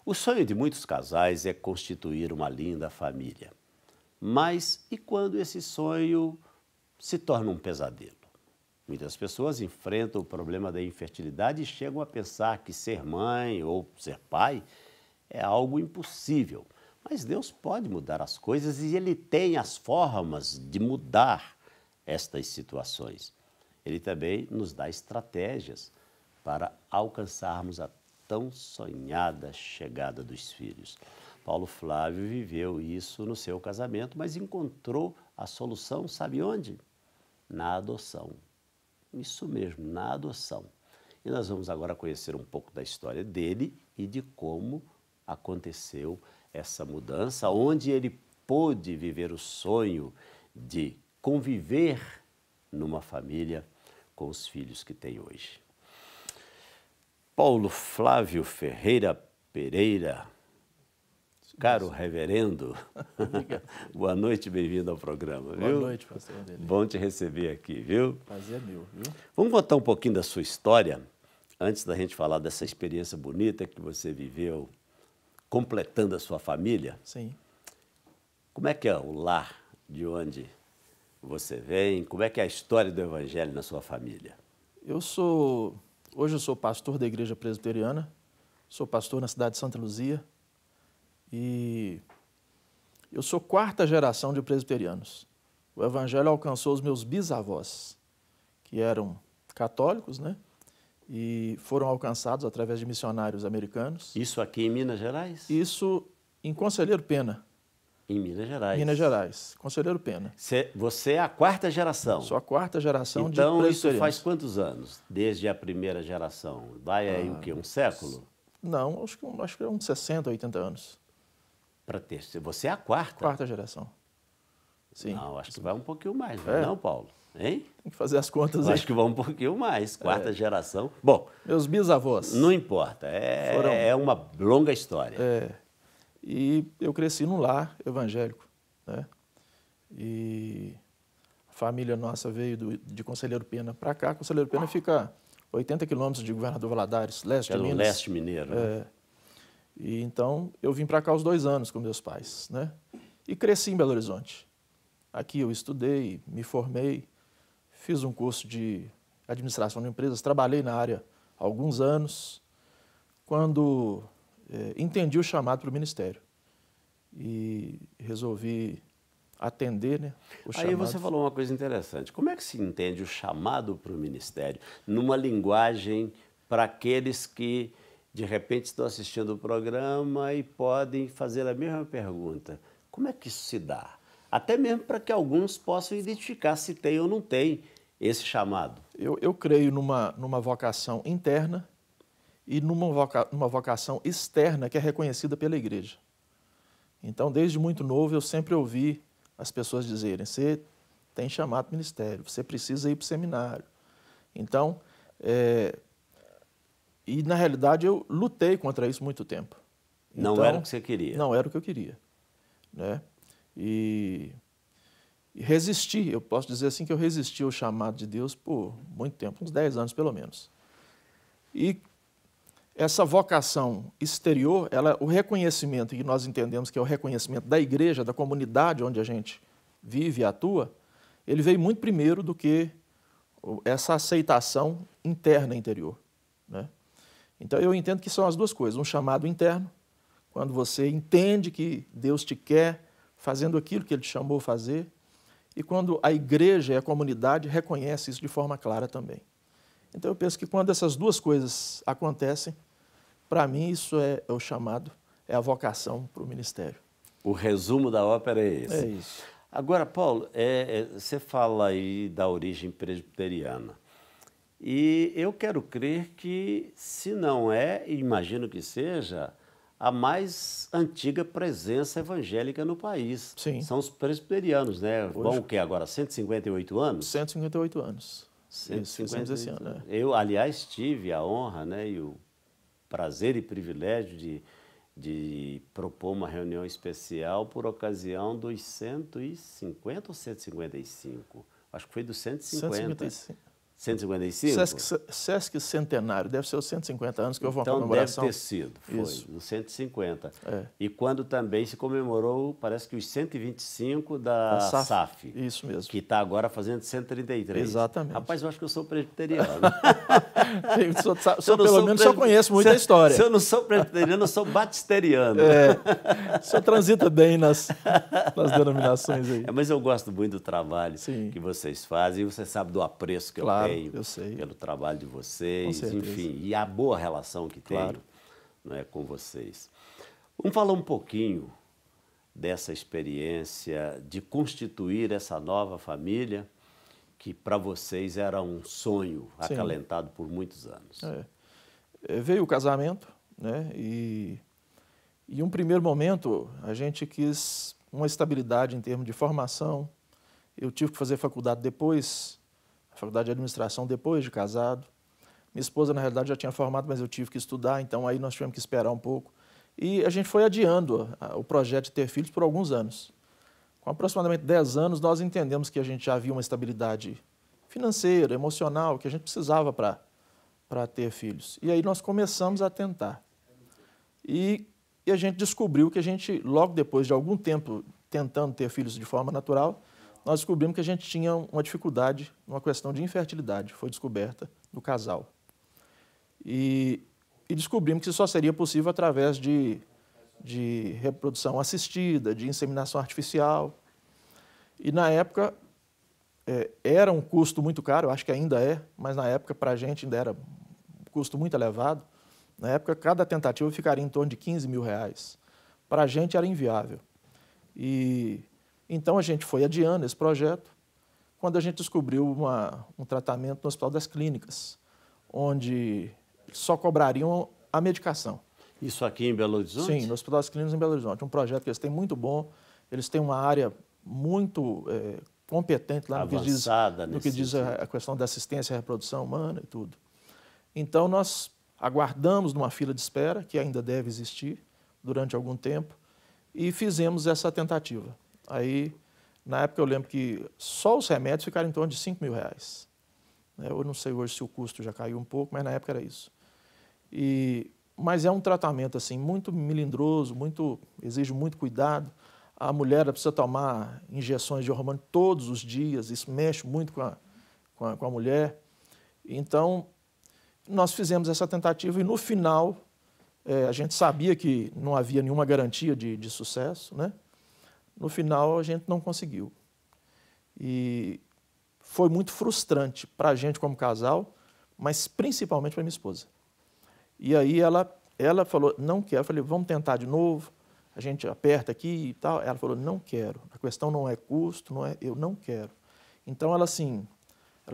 O sonho de muitos casais é constituir uma linda família. Mas e quando esse sonho se torna um pesadelo? Muitas pessoas enfrentam o problema da infertilidade e chegam a pensar que ser mãe ou ser pai é algo impossível. Mas Deus pode mudar as coisas e Ele tem as formas de mudar estas situações. Ele também nos dá estratégias para alcançarmos a tão sonhada chegada dos filhos. Paulo Flávio viveu isso no seu casamento, mas encontrou a solução, sabe onde? Na adoção. Isso mesmo, na adoção. E nós vamos agora conhecer um pouco da história dele e de como aconteceu essa mudança, onde ele pôde viver o sonho de conviver numa família com os filhos que tem hoje. Paulo Flávio Ferreira Pereira, caro reverendo, boa noite, bem-vindo ao programa, viu? Boa noite, pastor Adelino. Bom te receber aqui, viu? Prazer é meu, viu? Vamos contar um pouquinho da sua história, antes da gente falar dessa experiência bonita que você viveu, completando a sua família. Sim. Como é que é o lar de onde você vem? Como é que é a história do Evangelho na sua família? Hoje eu sou pastor da Igreja Presbiteriana, sou pastor na cidade de Santa Luzia e eu sou quarta geração de presbiterianos. O Evangelho alcançou os meus bisavós, que eram católicos, né? E foram alcançados através de missionários americanos. Isso aqui em Minas Gerais? Isso em Conselheiro Pena. Em Minas Gerais. Minas Gerais, Conselheiro Pena. Você é a quarta geração? Sou a quarta geração de então, presbiterianos. Então, isso faz quantos anos? Desde a primeira geração? Vai aí o quê? Um século? Não, acho que é uns 60, 80 anos. Para ter. Você é a quarta? Quarta geração. Sim. Não, acho que vai um pouquinho mais, não, Paulo? Hein? Tem que fazer as contas aí. Acho que vai um pouquinho mais, quarta geração. Bom, meus bisavós. Não importa, é uma longa história. E eu cresci num lar evangélico, né? E a família nossa veio de Conselheiro Pena para cá. Conselheiro Pena fica 80 quilômetros de Governador Valadares, leste de Minas. Leste mineiro. E então eu vim para cá aos 2 anos com meus pais, né? E cresci em Belo Horizonte. Aqui eu estudei, me formei, fiz um curso de administração de empresas, trabalhei na área há alguns anos, quando entendi o chamado para o ministério e resolvi atender, né, o chamado. Aí você falou uma coisa interessante. Como é que se entende o chamado para o ministério numa linguagem para aqueles que, de repente, estão assistindo o programa e podem fazer a mesma pergunta? Como é que isso se dá? Até mesmo para que alguns possam identificar se tem ou não tem esse chamado. Eu creio numa vocação interna e numa vocação externa que é reconhecida pela igreja. Então, desde muito novo, eu sempre ouvi as pessoas dizerem: você tem chamado para o ministério, você precisa ir para o seminário. Então, e na realidade eu lutei contra isso muito tempo. Não era o que você queria? Não era o que eu queria, né? E resisti, eu posso dizer assim que eu resisti ao chamado de Deus por muito tempo, uns 10 anos pelo menos. E essa vocação exterior, o reconhecimento que nós entendemos que é o reconhecimento da igreja, da comunidade onde a gente vive e atua, ele veio muito primeiro do que essa aceitação interna, interior, né? Então eu entendo que são as duas coisas, um chamado interno, quando você entende que Deus te quer fazendo aquilo que Ele te chamou a fazer, e quando a igreja e a comunidade reconhecem isso de forma clara também. Então eu penso que quando essas duas coisas acontecem, para mim isso é o chamado, é a vocação para o ministério. O resumo da ópera é esse. É isso. Agora, Paulo, você fala aí da origem presbiteriana. E eu quero crer que, se não imagino que seja, a mais antiga presença evangélica no país. Sim. São os presbiterianos, né? Vão o quê agora? 158 anos? 158 anos. 158 esse ano, Eu, aliás, tive a honra, né, e o prazer e privilégio de propor uma reunião especial por ocasião dos 150 ou 155? Acho que foi dos 150. 155. 155? Sesc Centenário, deve ser os 150 anos que houve uma então comemoração. Deve ter sido, foi, Isso. nos 150. É. E quando também se comemorou, parece que os 125 da SAF. Isso mesmo. Que está agora fazendo 133. Exatamente. Rapaz, eu acho que eu sou presbiteriano. Pelo menos eu conheço muita história. Se eu não sou presbiteriano, eu sou batisteriano. O senhor transita bem nas denominações aí. Mas eu gosto muito do trabalho Sim. que vocês fazem e você sabe do apreço que claro, eu tenho eu sei. pelo trabalho de vocês, Com enfim, e a boa relação que claro. tenho, né, com vocês. Vamos falar um pouquinho dessa experiência de constituir essa nova família que para vocês era um sonho acalentado por muitos anos. Veio o casamento, né? E em um primeiro momento a gente quis uma estabilidade em termos de formação. Eu tive que fazer faculdade depois, a faculdade de administração depois de casado. Minha esposa, na realidade, já tinha formado, mas eu tive que estudar, então aí nós tivemos que esperar um pouco. E a gente foi adiando o projeto de ter filhos por alguns anos. Com aproximadamente 10 anos, nós entendemos que a gente já havia uma estabilidade financeira, emocional, que a gente precisava para ter filhos. E aí nós começamos a tentar. E a gente descobriu que a gente, logo depois de algum tempo tentando ter filhos de forma natural, nós descobrimos que a gente tinha uma dificuldade, uma questão de infertilidade, foi descoberta no casal. E descobrimos que isso só seria possível através de reprodução assistida, de inseminação artificial. E na época era um custo muito caro, eu acho que ainda é, mas na época para a gente ainda era um custo muito elevado. Na época cada tentativa ficaria em torno de R$15 mil. Para a gente era inviável. E então a gente foi adiando esse projeto quando a gente descobriu um tratamento no Hospital das Clínicas, onde só cobrariam a medicação. Isso aqui em Belo Horizonte? Sim, no Hospital das Clínicas em Belo Horizonte. Um projeto que eles têm muito bom, eles têm uma área muito competente lá no que diz a questão da assistência à reprodução humana e tudo. Então nós aguardamos numa fila de espera, que ainda deve existir durante algum tempo, e fizemos essa tentativa. Aí, na época eu lembro que só os remédios ficaram em torno de R$5 mil. Eu não sei hoje se o custo já caiu um pouco, mas na época era isso. Mas é um tratamento assim, muito melindroso, exige muito cuidado. A mulher precisa tomar injeções de hormônio todos os dias, isso mexe muito com a mulher. Então, nós fizemos essa tentativa e no final, a gente sabia que não havia nenhuma garantia de sucesso, né? No final, a gente não conseguiu. E foi muito frustrante para a gente como casal, mas principalmente para minha esposa. E aí ela falou, não quero. Eu falei, vamos tentar de novo, a gente aperta aqui e tal. Ela falou, não quero, a questão não é custo, eu não quero. Então ela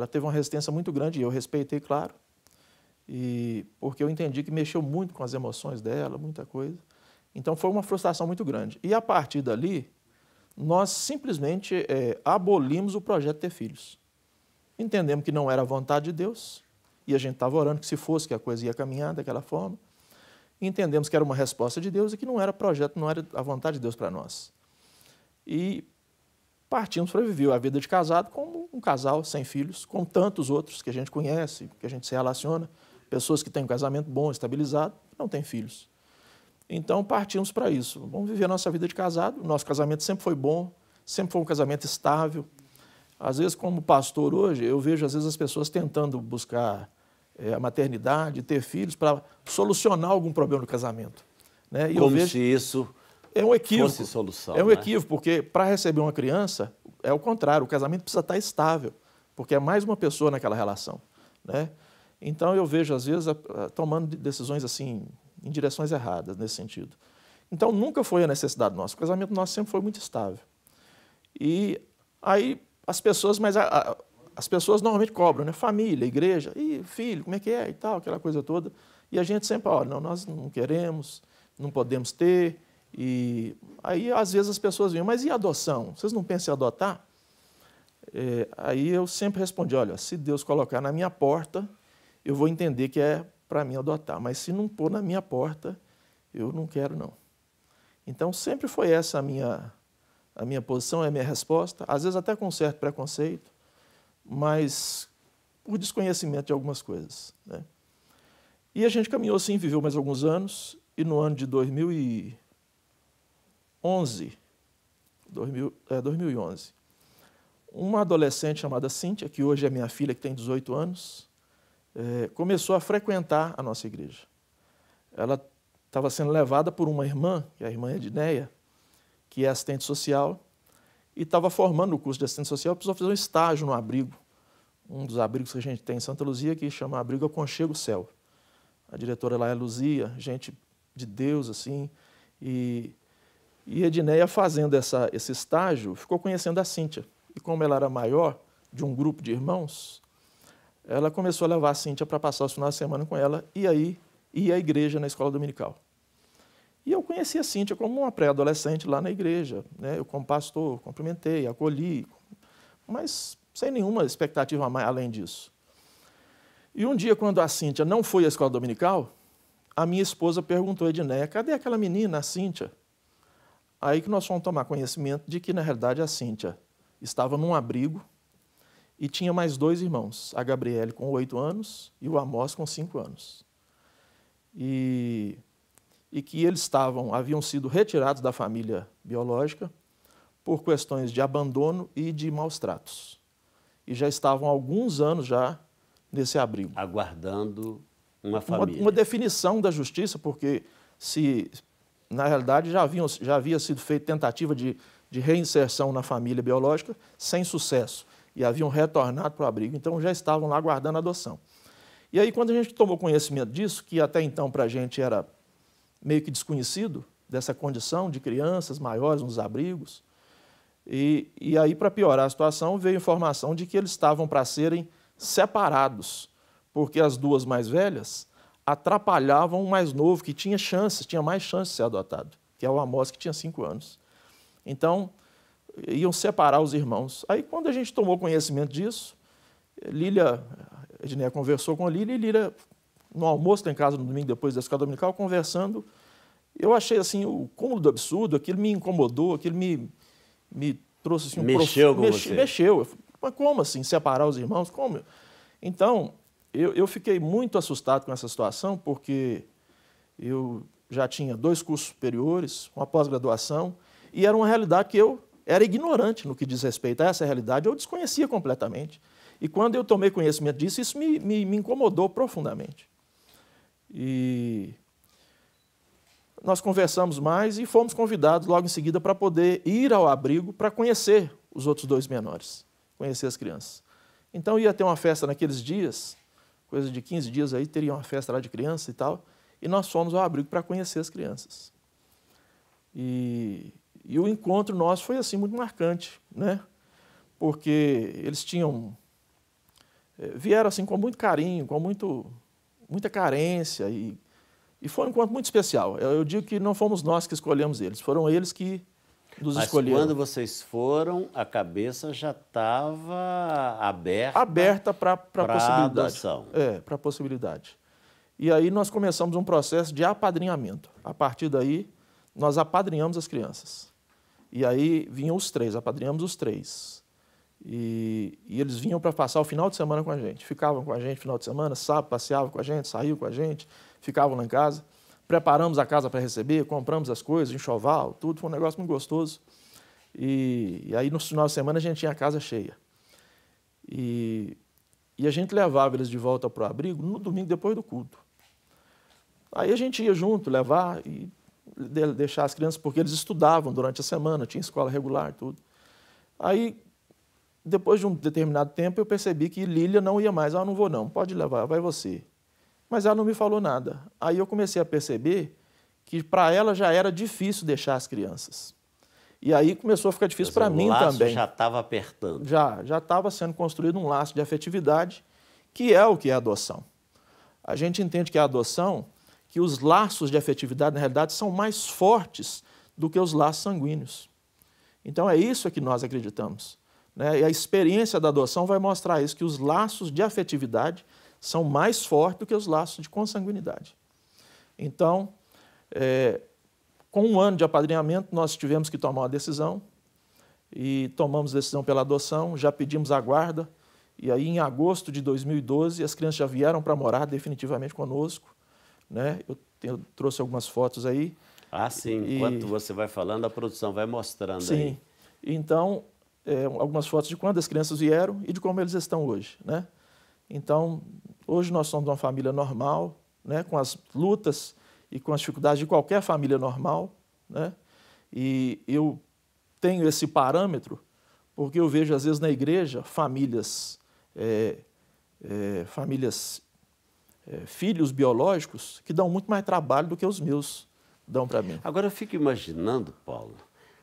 teve uma resistência muito grande e eu respeitei, claro, porque eu entendi que mexeu muito com as emoções dela, muita coisa. Então foi uma frustração muito grande. E a partir dali, nós simplesmente abolimos o projeto de ter filhos. Entendemos que não era a vontade de Deus, e a gente estava orando que se fosse, que a coisa ia caminhar daquela forma. Entendemos que era uma resposta de Deus e que não era projeto, não era a vontade de Deus para nós. E partimos para viver a vida de casado como um casal sem filhos, como tantos outros que a gente conhece, que a gente se relaciona, pessoas que têm um casamento bom, estabilizado, não têm filhos. Então partimos para isso. Vamos viver a nossa vida de casado. O nosso casamento sempre foi bom, sempre foi um casamento estável. Às vezes, como pastor hoje, eu vejo às vezes as pessoas tentando buscar a maternidade, ter filhos para solucionar algum problema no casamento. Né? E como se isso fosse solução. É um equívoco, porque para receber uma criança, é o contrário, o casamento precisa estar estável, porque é mais uma pessoa naquela relação. Né? Então eu vejo, às vezes, tomando decisões assim, em direções erradas nesse sentido. Então nunca foi a necessidade nossa, o casamento nosso sempre foi muito estável. E aí as pessoas normalmente cobram, né? Família, igreja, e filho, como é que é e tal, aquela coisa toda. E a gente sempre, olha, não, nós não queremos, não podemos ter. E aí às vezes as pessoas vinham, mas e a adoção? Vocês não pensam em adotar? Aí eu sempre respondi, olha, se Deus colocar na minha porta, eu vou entender que é para mim adotar, mas se não pôr na minha porta, eu não quero não. Então sempre foi essa a minha posição, a minha resposta, às vezes até com certo preconceito, mas por desconhecimento de algumas coisas, né? E a gente caminhou assim, viveu mais alguns anos, e no ano de 2011, uma adolescente chamada Cíntia, que hoje é minha filha, que tem 18 anos, começou a frequentar a nossa igreja. Ela estava sendo levada por uma irmã, que é a irmã Edneia, que é assistente social, e estava formando o curso de assistente social, precisou fazer um estágio no abrigo, um dos abrigos que a gente tem em Santa Luzia, que chama Abrigo Aconchego Céu. A diretora lá é Luzia, gente de Deus, assim, e Edneia, fazendo esse estágio, ficou conhecendo a Cíntia. E como ela era maior, de um grupo de irmãos, ela começou a levar a Cíntia para passar os finais de semana com ela, e aí ia à igreja na escola dominical. E eu conheci a Cíntia como uma pré-adolescente lá na igreja, né? Eu, como pastor, cumprimentei, acolhi, mas sem nenhuma expectativa além disso. E um dia, quando a Cíntia não foi à escola dominical, a minha esposa perguntou a Edneia: cadê aquela menina, a Cíntia? Aí que nós fomos tomar conhecimento de que, na realidade, a Cíntia estava num abrigo e tinha mais 2 irmãos, a Gabriele com 8 anos e o Amós com 5 anos. E que eles haviam sido retirados da família biológica por questões de abandono e de maus tratos. E já estavam há alguns anos já nesse abrigo. Aguardando uma família. Uma definição da justiça, porque se, na realidade, já havia sido feita tentativa de reinserção na família biológica sem sucesso, e haviam retornado para o abrigo, então já estavam lá aguardando a adoção. E aí, quando a gente tomou conhecimento disso, que até então para a gente era meio que desconhecido, dessa condição de crianças maiores nos abrigos, e aí, para piorar a situação, veio a informação de que eles estavam para serem separados, porque as 2 mais velhas atrapalhavam o mais novo, que tinha mais chances de ser adotado, que é o Amós, que tinha 5 anos. Então, iam separar os irmãos. Aí, quando a gente tomou conhecimento disso, a Edneia conversou com a Lília, e Lília, no almoço lá em casa, no domingo, depois da escola dominical, conversando, eu achei assim o cúmulo do absurdo, aquilo me incomodou, aquilo me trouxe assim, mexeu com você. Mexeu. Mas como assim, separar os irmãos? Como? Então, eu fiquei muito assustado com essa situação, porque eu já tinha 2 cursos superiores, uma pós-graduação, e era uma realidade que eu era ignorante no que diz respeito a essa realidade, eu desconhecia completamente. E quando eu tomei conhecimento disso, isso me incomodou profundamente. E nós conversamos mais e fomos convidados logo em seguida para poder ir ao abrigo para conhecer os outros 2 menores, conhecer as crianças. Então ia ter uma festa naqueles dias, coisa de 15 dias aí, teria uma festa lá de criança e tal, e nós fomos ao abrigo para conhecer as crianças. E o encontro nosso foi assim muito marcante, né? Porque eles vieram assim com muito carinho, com muita carência, e foi um encontro muito especial. Eu digo que não fomos nós que escolhemos eles, foram eles que nos escolheram. Mas quando vocês foram, a cabeça já estava aberta para a possibilidade. Adoção. Para a possibilidade. E aí nós começamos um processo de apadrinhamento. A partir daí, nós apadrinhamos as crianças. E aí vinham os 3, apadrinhamos os 3. E eles vinham para passar o final de semana com a gente. Ficavam com a gente no final de semana, sábado, passeavam com a gente, saíam com a gente, ficavam lá em casa. Preparamos a casa para receber, compramos as coisas, enxoval, tudo. Foi um negócio muito gostoso. E aí, no final de semana, a gente tinha a casa cheia. E a gente levava eles de volta para o abrigo no domingo, depois do culto. Aí a gente ia junto, levar e deixar as crianças, porque eles estudavam durante a semana, tinha escola regular, tudo. Aí, depois de um determinado tempo, eu percebi que Lília não ia mais. Não vou não, pode levar, vai você. Mas ela não me falou nada. Aí eu comecei a perceber que para ela já era difícil deixar as crianças. E aí começou a ficar difícil para mim também. O laço já estava apertando. Já estava sendo construído um laço de afetividade, que é o que é a adoção. A gente entende que a adoção, que os laços de afetividade, na realidade, são mais fortes do que os laços sanguíneos. Então é isso que nós acreditamos, né? E a experiência da adoção vai mostrar isso, que os laços de afetividade são mais fortes do que os laços de consanguinidade. Então, com 1 ano de apadrinhamento, nós tivemos que tomar uma decisão, e tomamos decisão pela adoção, já pedimos a guarda, E aí, em agosto de 2012, as crianças já vieram para morar definitivamente conosco, né? Eu trouxe algumas fotos aí. Ah, sim. Enquanto você vai falando, a produção vai mostrando sim. aí. Então, algumas fotos de quando as crianças vieram e de como eles estão hoje, né? Então, hoje nós somos uma família normal, né? Com as lutas e com as dificuldades de qualquer família normal, né? E eu tenho esse parâmetro porque eu vejo, às vezes, na igreja, filhos biológicos que dão muito mais trabalho do que os meus dão para mim. Agora, eu fico imaginando, Paulo,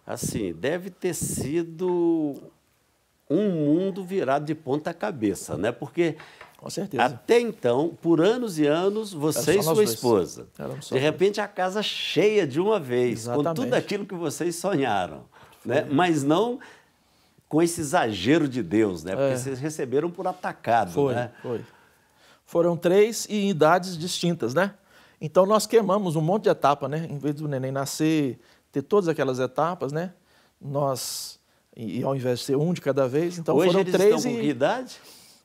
assim, deve ter sido um mundo virado de ponta cabeça, né? Porque, com certeza, até então, por anos e anos, você e sua esposa, de repente a casa cheia de uma vez, exatamente, com tudo aquilo que vocês sonharam, né? Mas não com esse exagero de Deus, né? Porque vocês receberam por atacado, né? Foram 3 e em idades distintas, né? Então nós queimamos um monte de etapa, né? Em vez do neném nascer, ter todas aquelas etapas, né? E ao invés de ser um de cada vez, então hoje foram eles 3 estão com que idade?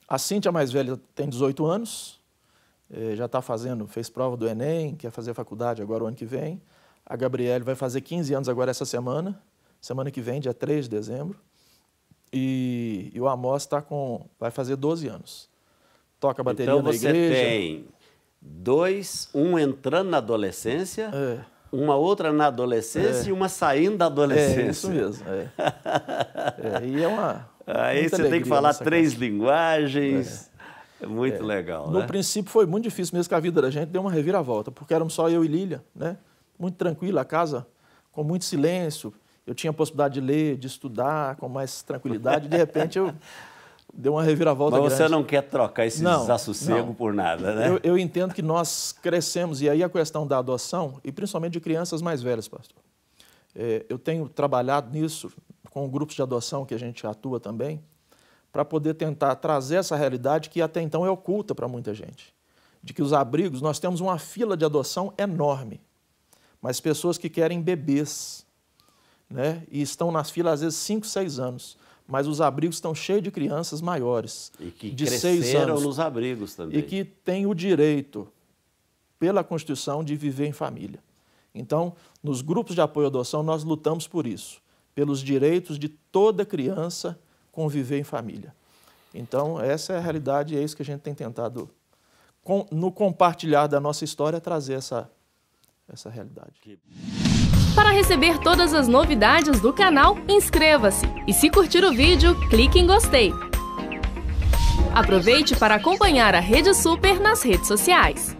A Cíntia, mais velha, tem 18 anos, já está fez prova do Enem, quer fazer faculdade agora o ano que vem. A Gabriele vai fazer 15 anos agora essa semana que vem, dia 3 de dezembro. E o Amós vai fazer 12 anos. Toca bateria na igreja. Então você tem 2, um entrando na adolescência, uma outra na adolescência e uma saindo da adolescência. Isso mesmo. E é uma... Aí você tem que falar 3 linguagens. É muito legal, né? No princípio foi muito difícil mesmo, que a vida da gente deu uma reviravolta, porque éramos só eu e Lília, né? Muito tranquila, a casa com muito silêncio. Eu tinha a possibilidade de ler, de estudar com mais tranquilidade. De repente, eu dei uma reviravolta grande. Mas você não quer trocar esse desassossego por nada, né? Eu entendo que nós crescemos, e aí a questão da adoção, e principalmente de crianças mais velhas, pastor. Eu tenho trabalhado nisso com grupos de adoção que a gente atua também, para poder tentar trazer essa realidade que até então é oculta para muita gente. De que os abrigos, nós temos uma fila de adoção enorme, mas pessoas que querem bebês, né? E estão nas filas às vezes 5, 6 anos, mas os abrigos estão cheios de crianças maiores, e que de 6 anos, nos abrigos também. E que têm o direito, pela Constituição, de viver em família. Então, nos grupos de apoio à adoção, nós lutamos por isso, pelos direitos de toda criança conviver em família. Então, essa é a realidade e é isso que a gente tem tentado, no compartilhar da nossa história, trazer essa realidade. Para receber todas as novidades do canal, inscreva-se e, se curtir o vídeo, clique em gostei. Aproveite para acompanhar a Rede Super nas redes sociais.